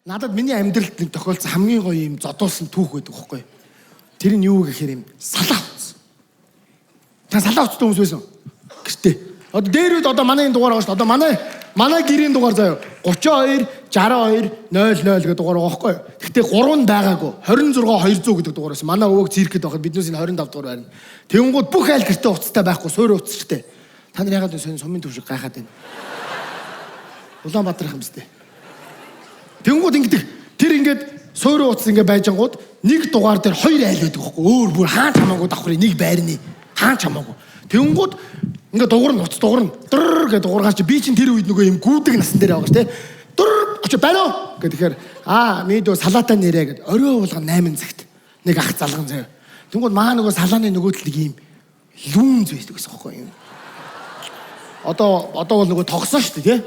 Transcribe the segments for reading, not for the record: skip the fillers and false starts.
Надад миний амьдралд нэг тохиолдсон хамгийн гоё юм зодуулсан түүх байдаг байхгүй. Тэр нь юу гэхээр юм салаа утсан. Та салаа утсан хүмүүс байсан. Гэртээ. Одоо дээр үед одоо манай энэ дугаар байгаа шүү дээ. Одоо манай гэрийн дугаар заяа 32 62 00 гэдэг дугаар байгаа байхгүй. Гэхдээ 3 нь байгаагүй. 26 200 гэдэг дугаар байсан. Манай өвөг циркэд байхад биднээс энэ 25 дугаар байна. Тэнгууд бүх айл гэртээ уцтай байхгүй, суурь уцчтэй. Та нар ягаад энэ сумын төв шиг гайхаад байна. Улаанбаатар юм зү. Тэнгууд ингэдэг. Тэр ингээд суурь уц ингээд байжангууд нэг дугаар дээр 2 айл байдаг байхгүй. Өөр бүр хаан хамаагүй давхрын нэг байрны хаан хамаагүй. Тэнгууд ингээд дугуурн уц дугуурн дэр гэдэг дугуургаар чи би чинь тэр үед нөгөө юм гүдэг насан дээр байгаа ш тэ. Дэр очи байна уу гэхээр мэдөө салаатаа нэрэ гэд орой уулга 8 цагт нэг ах залган заяа. Тэнгууд маа нөгөө салааны нөгөө талыг ийм лүүн зүйдэг гэсэн байхгүй юм. Одоо бол нөгөө тогсоо шүү дээ тий.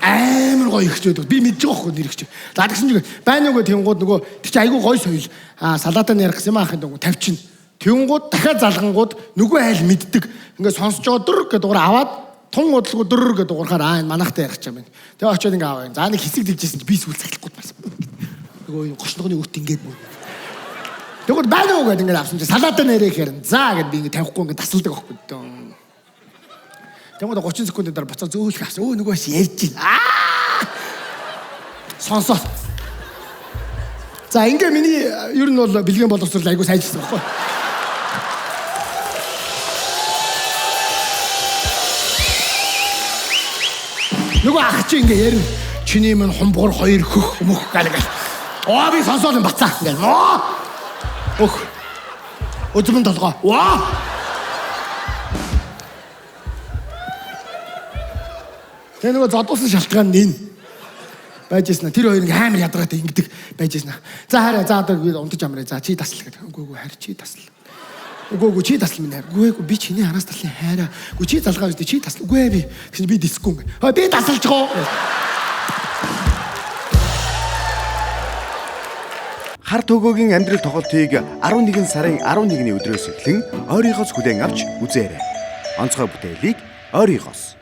Амар гоё ихч байдаг. Би мэдж байгаа байхгүй нэр ихч. За тэгсэн чинь байна уу тэнгууд нөгөө тэр чи айгүй гоё соёл. Салаатаа нэрх гэсэн юм аахын нөгөө тавьчин. Тэнгууд дахиад залгангууд нөгөө айл мэддэг. Ингээд сонсож байгаа дөр гэдэг дугаар аваад тун удалгүй дөр гэдэг дугаараар энэ манахтай ярих юм байна. Тэгээ очиод ингээд аваа. За нэг хэсэг дэгжсэн чи би сүүл цахилахгүй байсан. Нөгөө юм гошногны үт ингээд мөн. Тэгвэл байна уу гэдэг ингээд авсан чи салаатаа нэрээ хэрэн. За гэд би ингээд тавихгүй ингээд тасалдаг байхгүй дөө. Тэгмээд 30 секундын дараа буцаа зөөлөх авсан. Өө нөгөөс ярьж байна. Сонсоо. За ингээ миний ер нь бол бэлгэн боловсрол айгуу сайжирсан байхгүй. Нөгөө ах чи ингээ ярина. Чиний мань хумбгор 2 хөх мөх галгал. Би сонсоод юм бацаа ингээ. Өх. Өдмөн толгой. Тэгээ нөгөө зодуулсан шалтгаан нь байжсэн. Тэр хоёр ингээ амар ядаргаатай ингэдэг байжсэн. За хараа за одоо би унтаж амраа. За чи тасал гэдэг. Үгүй харь чи тасал. Үгүй чи тасал минь харь. Үгүй би чиний араас таслын хайраа. Үгүй чи залгаа үстэй чи тасал. Үгүй би. Тэгсэн би дисгүй ингээ. Би тасалж гоо. Хар төгөөгийн амьдрал тоглолтыг 11 сарын 11-ний өдрөөс эхлэн ойрыгоос хүлээн авч үзээрэй. Онцгой бүтээлийг ойрыгоос